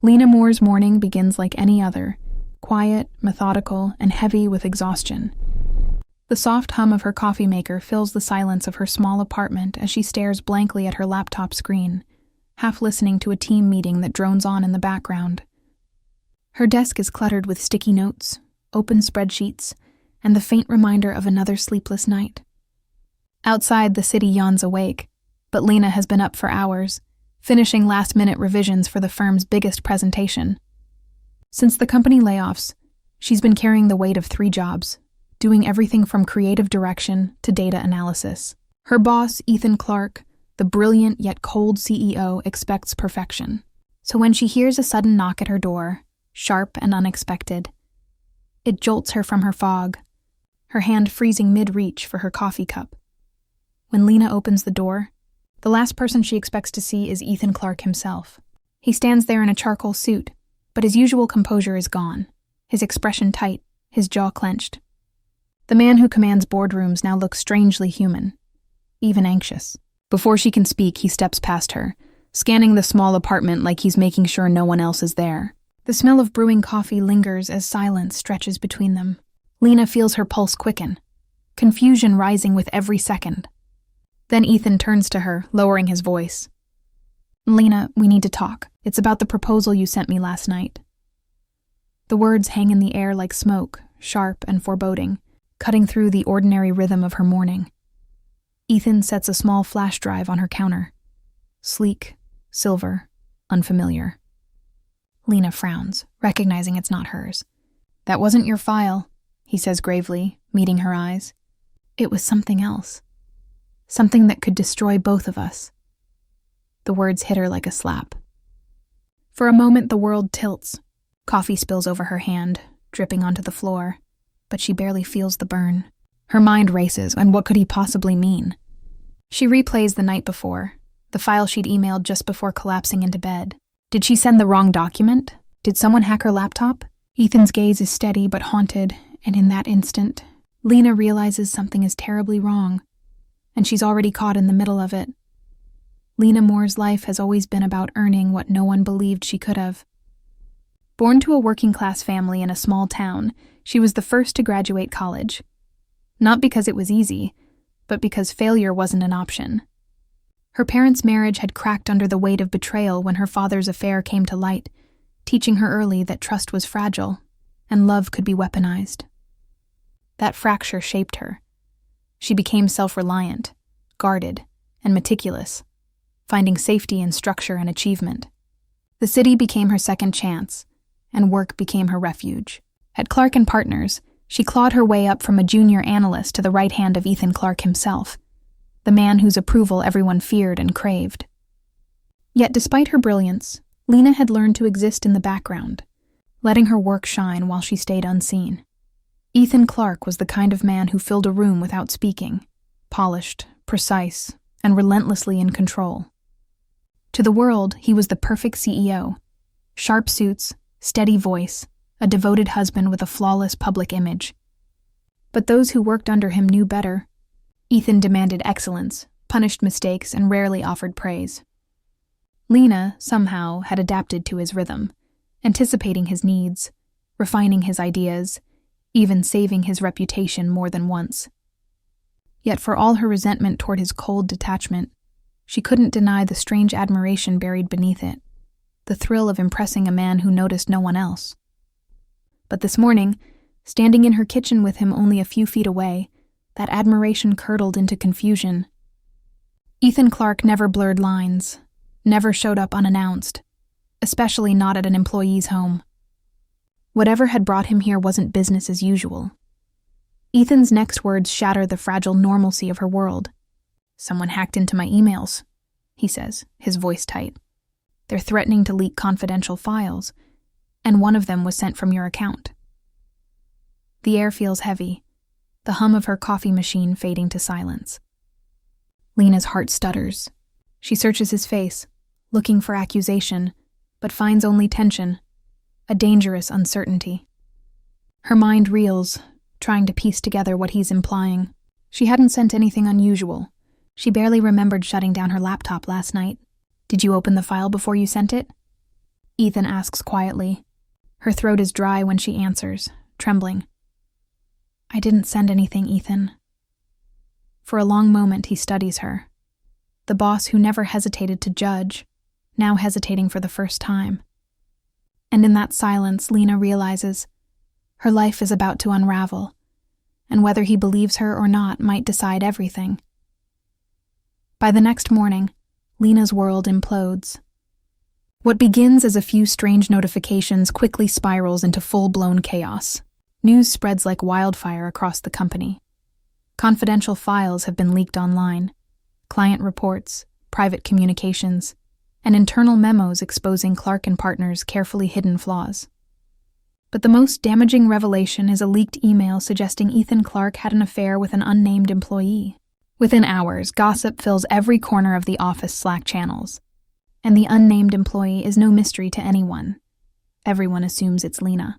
Lena Moore's morning begins like any other, quiet, methodical, and heavy with exhaustion. The soft hum of her coffee maker fills the silence of her small apartment as she stares blankly at her laptop screen, half listening to a team meeting that drones on in the background. Her desk is cluttered with sticky notes, open spreadsheets, and the faint reminder of another sleepless night. Outside, the city yawns awake, but Lena has been up for hours, finishing last-minute revisions for the firm's biggest presentation. Since the company layoffs, she's been carrying the weight of 3 jobs, doing everything from creative direction to data analysis. Her boss, Ethan Clark, the brilliant yet cold CEO, expects perfection. So when she hears a sudden knock at her door, sharp and unexpected, it jolts her from her fog, her hand freezing mid-reach for her coffee cup. When Lena opens the door, the last person she expects to see is Ethan Clark himself. He stands there in a charcoal suit, but his usual composure is gone, his expression tight, his jaw clenched. The man who commands boardrooms now looks strangely human, even anxious. Before she can speak, he steps past her, scanning the small apartment like he's making sure no one else is there. The smell of brewing coffee lingers as silence stretches between them. Lena feels her pulse quicken, confusion rising with every second. Then Ethan turns to her, lowering his voice. "Lena, we need to talk. It's about the proposal you sent me last night." The words hang in the air like smoke, sharp and foreboding, cutting through the ordinary rhythm of her morning. Ethan sets a small flash drive on her counter. Sleek, silver, unfamiliar. Lena frowns, recognizing it's not hers. "That wasn't your file," he says gravely, meeting her eyes. "It was something else. Something that could destroy both of us." The words hit her like a slap. For a moment, the world tilts. Coffee spills over her hand, dripping onto the floor, but she barely feels the burn. Her mind races, and what could he possibly mean? She replays the night before, the file she'd emailed just before collapsing into bed. Did she send the wrong document? Did someone hack her laptop? Ethan's gaze is steady but haunted, and in that instant, Lena realizes something is terribly wrong, and she's already caught in the middle of it. Lena Moore's life has always been about earning what no one believed she could have. Born to a working-class family in a small town, she was the first to graduate college. Not because it was easy, but because failure wasn't an option. Her parents' marriage had cracked under the weight of betrayal when her father's affair came to light, teaching her early that trust was fragile and love could be weaponized. That fracture shaped her. She became self-reliant, guarded, and meticulous, finding safety in structure and achievement. The city became her second chance, and work became her refuge. At Clark & Partners, she clawed her way up from a junior analyst to the right hand of Ethan Clark himself, the man whose approval everyone feared and craved. Yet despite her brilliance, Lena had learned to exist in the background, letting her work shine while she stayed unseen. Ethan Clark was the kind of man who filled a room without speaking, polished, precise, and relentlessly in control. To the world, he was the perfect CEO. Sharp suits, steady voice, a devoted husband with a flawless public image. But those who worked under him knew better. Ethan demanded excellence, punished mistakes, and rarely offered praise. Lena, somehow, had adapted to his rhythm, anticipating his needs, refining his ideas, even saving his reputation more than once. Yet for all her resentment toward his cold detachment, she couldn't deny the strange admiration buried beneath it, the thrill of impressing a man who noticed no one else. But this morning, standing in her kitchen with him only a few feet away, that admiration curdled into confusion. Ethan Clark never blurred lines, never showed up unannounced, especially not at an employee's home. Whatever had brought him here wasn't business as usual. Ethan's next words shatter the fragile normalcy of her world. "Someone hacked into my emails," he says, his voice tight. "They're threatening to leak confidential files, and one of them was sent from your account." The air feels heavy, the hum of her coffee machine fading to silence. Lena's heart stutters. She searches his face, looking for accusation, but finds only tension, a dangerous uncertainty. Her mind reels, trying to piece together what he's implying. She hadn't sent anything unusual. She barely remembered shutting down her laptop last night. "Did you open the file before you sent it?" Ethan asks quietly. Her throat is dry when she answers, trembling. I didn't send anything, Ethan. For a long moment he studies her. The boss who never hesitated to judge, now hesitating for the first time. And in that silence, Lena realizes her life is about to unravel, and whether he believes her or not might decide everything. By the next morning, Lena's world implodes. What begins as a few strange notifications quickly spirals into full-blown chaos. News spreads like wildfire across the company. Confidential files have been leaked online, client reports, private communications, and internal memos exposing Clark and Partners' carefully hidden flaws. But the most damaging revelation is a leaked email suggesting Ethan Clark had an affair with an unnamed employee. Within hours, gossip fills every corner of the office Slack channels, and the unnamed employee is no mystery to anyone. Everyone assumes it's Lena.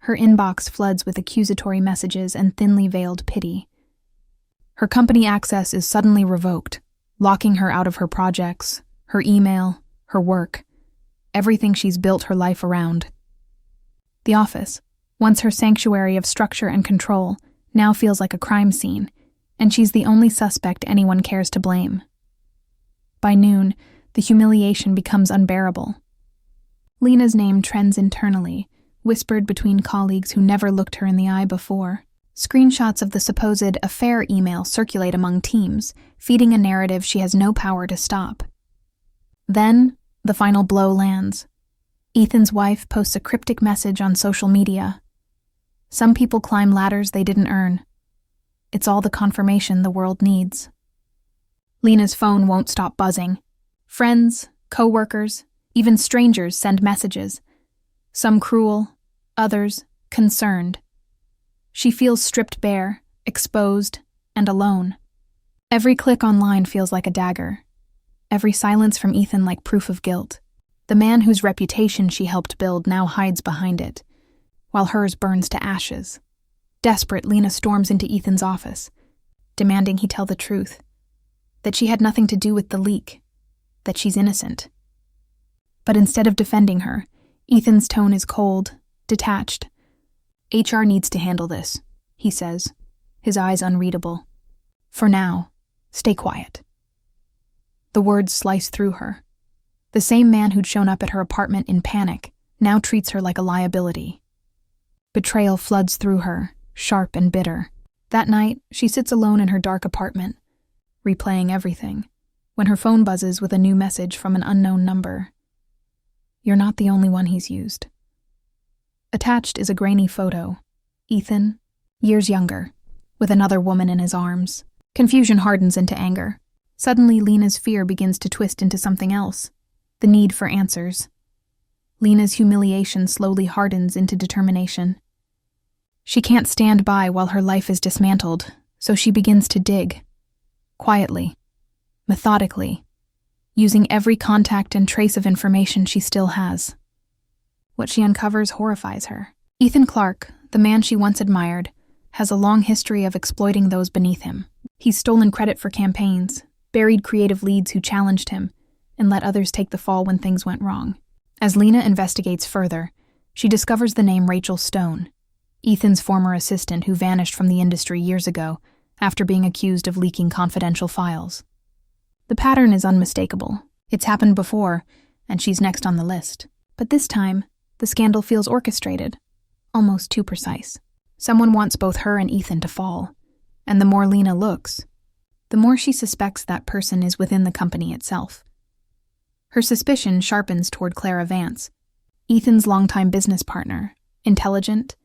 Her inbox floods with accusatory messages and thinly veiled pity. Her company access is suddenly revoked, locking her out of her projects, her email, her work, everything she's built her life around. The office, once her sanctuary of structure and control, now feels like a crime scene, and she's the only suspect anyone cares to blame. By noon, the humiliation becomes unbearable. Lena's name trends internally, whispered between colleagues who never looked her in the eye before. Screenshots of the supposed affair email circulate among teams, feeding a narrative she has no power to stop. Then, the final blow lands. Ethan's wife posts a cryptic message on social media. Some people climb ladders they didn't earn. It's all the confirmation the world needs. Lena's phone won't stop buzzing. Friends, co-workers, even strangers send messages. Some cruel, others concerned. She feels stripped bare, exposed, and alone. Every click online feels like a dagger. Every silence from Ethan like proof of guilt. The man whose reputation she helped build now hides behind it, while hers burns to ashes. Desperate, Lena storms into Ethan's office, demanding he tell the truth. That she had nothing to do with the leak. That she's innocent. But instead of defending her, Ethan's tone is cold, detached. HR needs to handle this, he says, his eyes unreadable. For now, stay quiet. The words slice through her. The same man who'd shown up at her apartment in panic now treats her like a liability. Betrayal floods through her, sharp and bitter. That night, she sits alone in her dark apartment, replaying everything, when her phone buzzes with a new message from an unknown number. You're not the only one he's used. Attached is a grainy photo. Ethan, years younger, with another woman in his arms. Confusion hardens into anger. Suddenly, Lena's fear begins to twist into something else. The need for answers. Lena's humiliation slowly hardens into determination. She can't stand by while her life is dismantled, so she begins to dig. Quietly, methodically, using every contact and trace of information she still has. What she uncovers horrifies her. Ethan Clark, the man she once admired, has a long history of exploiting those beneath him. He's stolen credit for campaigns, buried creative leads who challenged him, and let others take the fall when things went wrong. As Lena investigates further, she discovers the name Rachel Stone, Ethan's former assistant who vanished from the industry years ago after being accused of leaking confidential files. The pattern is unmistakable. It's happened before, and she's next on the list. But this time, the scandal feels orchestrated, almost too precise. Someone wants both her and Ethan to fall, and the more Lena looks, the more she suspects that person is within the company itself. Her suspicion sharpens toward Clara Vance, Ethan's longtime business partner, intelligent,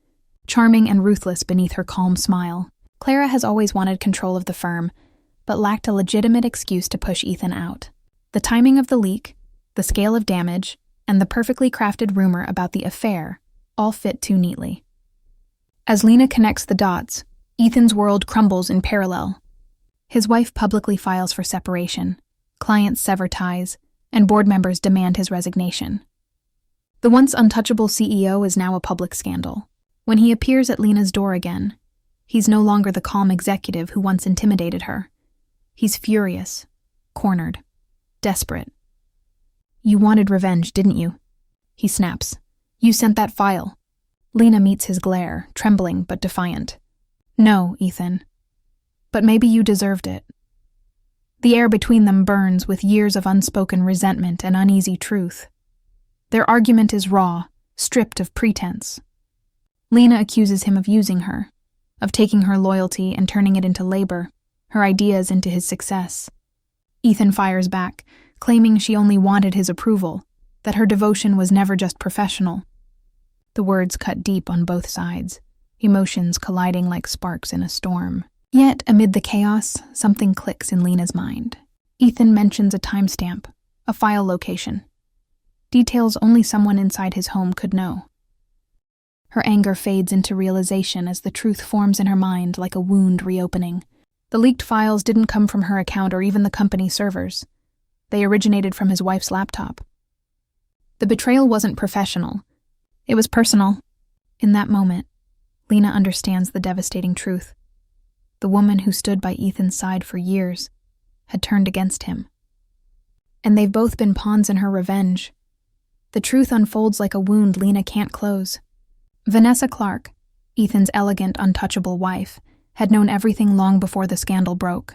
charming and ruthless beneath her calm smile. Clara has always wanted control of the firm, but lacked a legitimate excuse to push Ethan out. The timing of the leak, the scale of damage, and the perfectly crafted rumor about the affair all fit too neatly. As Lena connects the dots, Ethan's world crumbles in parallel. His wife publicly files for separation, clients sever ties, and board members demand his resignation. The once untouchable CEO is now a public scandal. When he appears at Lena's door again, he's no longer the calm executive who once intimidated her. He's furious, cornered, desperate. You wanted revenge, didn't you? He snaps. You sent that file. Lena meets his glare, trembling but defiant. No, Ethan. But maybe you deserved it. The air between them burns with years of unspoken resentment and uneasy truth. Their argument is raw, stripped of pretense. Lena accuses him of using her, of taking her loyalty and turning it into labor, her ideas into his success. Ethan fires back, claiming she only wanted his approval, that her devotion was never just professional. The words cut deep on both sides, emotions colliding like sparks in a storm. Yet, amid the chaos, something clicks in Lena's mind. Ethan mentions a timestamp, a file location. Details only someone inside his home could know. Her anger fades into realization as the truth forms in her mind like a wound reopening. The leaked files didn't come from her account or even the company servers. They originated from his wife's laptop. The betrayal wasn't professional. It was personal. In that moment, Lena understands the devastating truth. The woman who stood by Ethan's side for years had turned against him. And they've both been pawns in her revenge. The truth unfolds like a wound Lena can't close. Vanessa Clark, Ethan's elegant, untouchable wife, had known everything long before the scandal broke.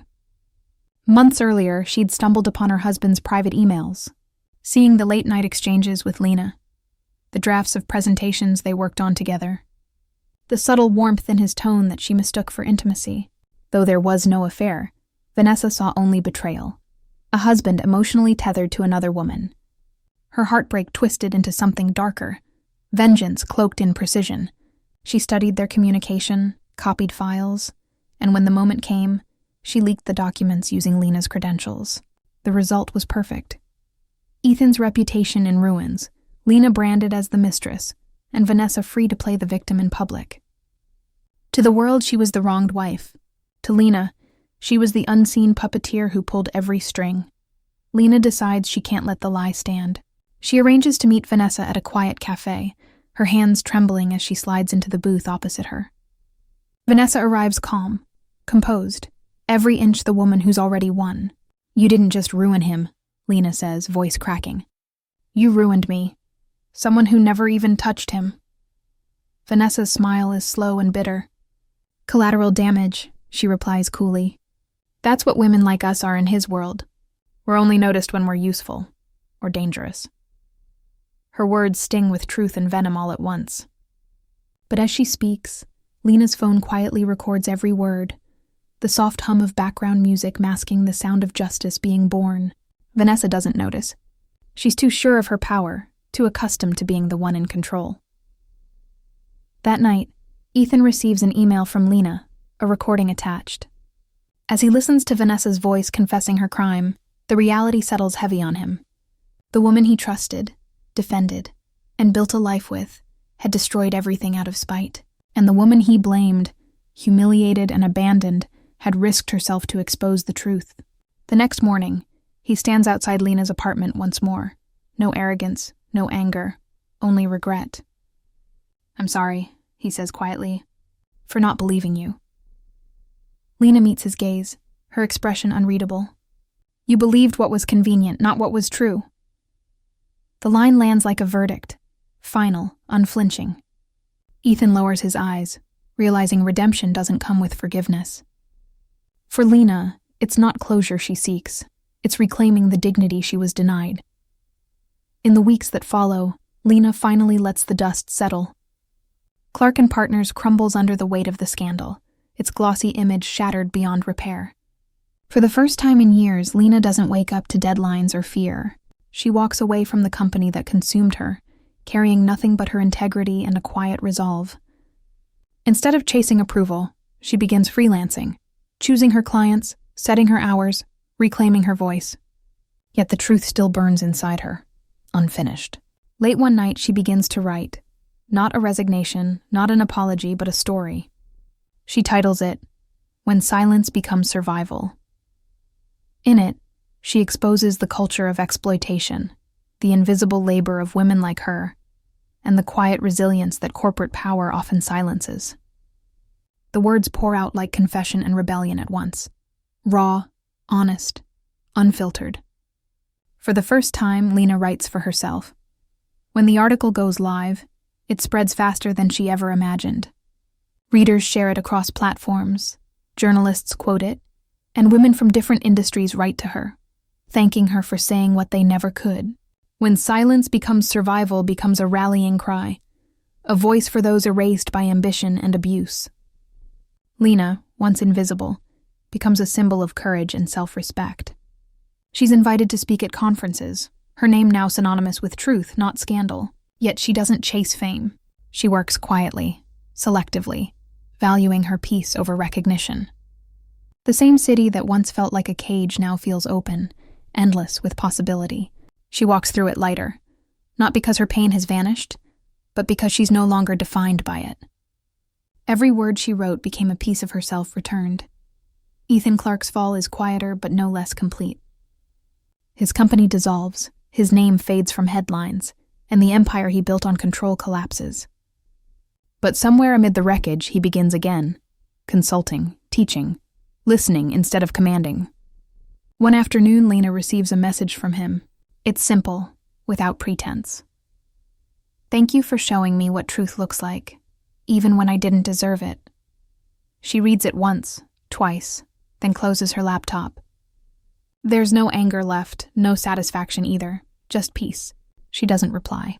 Months earlier, she'd stumbled upon her husband's private emails, seeing the late-night exchanges with Lena, the drafts of presentations they worked on together, the subtle warmth in his tone that she mistook for intimacy. Though there was no affair, Vanessa saw only betrayal, a husband emotionally tethered to another woman. Her heartbreak twisted into something darker, vengeance cloaked in precision. She studied their communication, copied files, and when the moment came, she leaked the documents using Lena's credentials. The result was perfect. Ethan's reputation in ruins, Lena branded as the mistress, and Vanessa free to play the victim in public. To the world, she was the wronged wife. To Lena, she was the unseen puppeteer who pulled every string. Lena decides she can't let the lie stand. She arranges to meet Vanessa at a quiet cafe, her hands trembling as she slides into the booth opposite her. Vanessa arrives calm, composed, every inch the woman who's already won. You didn't just ruin him, Lena says, voice cracking. You ruined me. Someone who never even touched him. Vanessa's smile is slow and bitter. Collateral damage, she replies coolly. That's what women like us are in his world. We're only noticed when we're useful, or dangerous. Her words sting with truth and venom all at once. But as she speaks, Lena's phone quietly records every word, the soft hum of background music masking the sound of justice being born. Vanessa doesn't notice. She's too sure of her power, too accustomed to being the one in control. That night, Ethan receives an email from Lena, a recording attached. As he listens to Vanessa's voice confessing her crime, the reality settles heavy on him. The woman he trusted, defended, and built a life with had destroyed everything out of spite. And the woman he blamed, humiliated and abandoned, had risked herself to expose the truth. The next morning, he stands outside Lena's apartment once more. No arrogance, no anger, only regret. I'm sorry, he says quietly, for not believing you. Lena meets his gaze, her expression unreadable. You believed what was convenient, not what was true. The line lands like a verdict, final, unflinching. Ethan lowers his eyes, realizing redemption doesn't come with forgiveness. For Lena, it's not closure she seeks, it's reclaiming the dignity she was denied. In the weeks that follow, Lena finally lets the dust settle. Clark & Partners crumbles under the weight of the scandal, its glossy image shattered beyond repair. For the first time in years, Lena doesn't wake up to deadlines or fear. She walks away from the company that consumed her, carrying nothing but her integrity and a quiet resolve. Instead of chasing approval, she begins freelancing, choosing her clients, setting her hours, reclaiming her voice. Yet the truth still burns inside her, unfinished. Late one night, she begins to write. Not a resignation, not an apology, but a story. She titles it, When Silence Becomes Survival. In it, she exposes the culture of exploitation, the invisible labor of women like her, and the quiet resilience that corporate power often silences. The words pour out like confession and rebellion at once, raw, honest, unfiltered. For the first time, Lena writes for herself. When the article goes live, it spreads faster than she ever imagined. Readers share it across platforms, journalists quote it, and women from different industries write to her, thanking her for saying what they never could. When silence becomes survival becomes a rallying cry, a voice for those erased by ambition and abuse. Lena, once invisible, becomes a symbol of courage and self-respect. She's invited to speak at conferences, her name now synonymous with truth, not scandal. Yet she doesn't chase fame. She works quietly, selectively, valuing her peace over recognition. The same city that once felt like a cage now feels open, endless with possibility. She walks through it lighter, not because her pain has vanished, but because she's no longer defined by it. Every word she wrote became a piece of herself returned. Ethan Clarke's fall is quieter but no less complete. His company dissolves, his name fades from headlines, and the empire he built on control collapses. But somewhere amid the wreckage, he begins again, consulting, teaching, listening instead of commanding. One afternoon, Lena receives a message from him. It's simple, without pretense. Thank you for showing me what truth looks like, even when I didn't deserve it. She reads it once, twice, then closes her laptop. There's no anger left, no satisfaction either, just peace. She doesn't reply.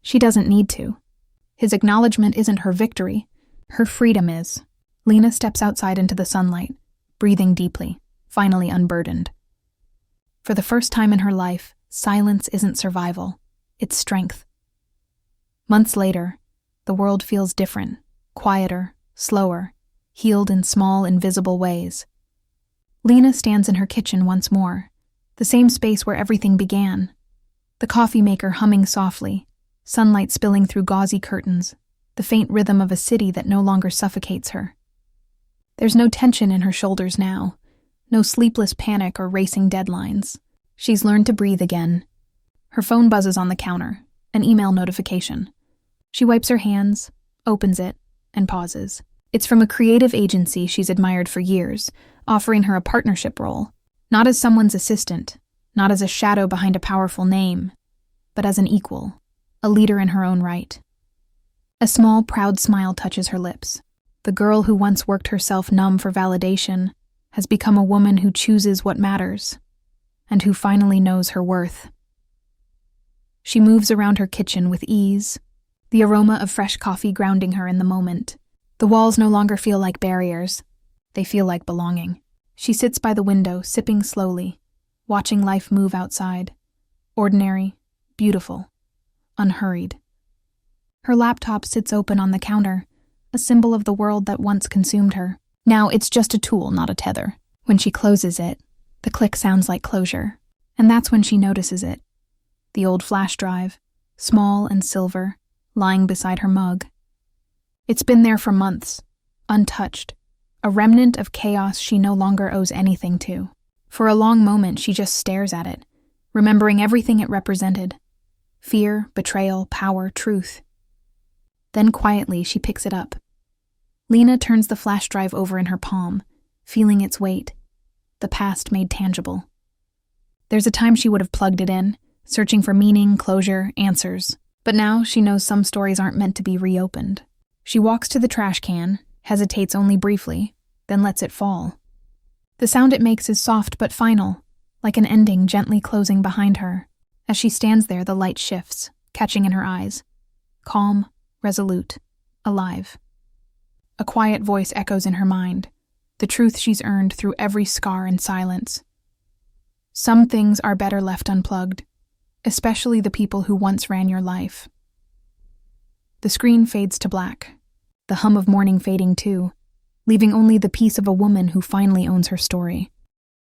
She doesn't need to. His acknowledgement isn't her victory. Her freedom is. Lena steps outside into the sunlight, breathing deeply, finally unburdened. For the first time in her life, silence isn't survival, it's strength. Months later, the world feels different, quieter, slower, healed in small, invisible ways. Lena stands in her kitchen once more, the same space where everything began. The coffee maker humming softly, sunlight spilling through gauzy curtains, the faint rhythm of a city that no longer suffocates her. There's no tension in her shoulders now, no sleepless panic or racing deadlines. She's learned to breathe again. Her phone buzzes on the counter, an email notification. She wipes her hands, opens it, and pauses. It's from a creative agency she's admired for years, offering her a partnership role, not as someone's assistant, not as a shadow behind a powerful name, but as an equal, a leader in her own right. A small, proud smile touches her lips. The girl who once worked herself numb for validation has become a woman who chooses what matters, and who finally knows her worth. She moves around her kitchen with ease, the aroma of fresh coffee grounding her in the moment. The walls no longer feel like barriers, they feel like belonging. She sits by the window, sipping slowly, watching life move outside. Ordinary, beautiful, unhurried. Her laptop sits open on the counter, a symbol of the world that once consumed her. Now it's just a tool, not a tether. When she closes it, the click sounds like closure, and that's when she notices it. The old flash drive, small and silver, lying beside her mug. It's been there for months, untouched, a remnant of chaos she no longer owes anything to. For a long moment, she just stares at it, remembering everything it represented. Fear, betrayal, power, truth. Then quietly, she picks it up. Lena turns the flash drive over in her palm, feeling its weight, the past made tangible. There's a time she would have plugged it in, searching for meaning, closure, answers. But now she knows some stories aren't meant to be reopened. She walks to the trash can, hesitates only briefly, then lets it fall. The sound it makes is soft but final, like an ending gently closing behind her. As she stands there, the light shifts, catching in her eyes. Calm, resolute, alive. A quiet voice echoes in her mind, the truth she's earned through every scar and silence. Some things are better left unplugged, especially the people who once ran your life. The screen fades to black, the hum of morning fading too, leaving only the peace of a woman who finally owns her story.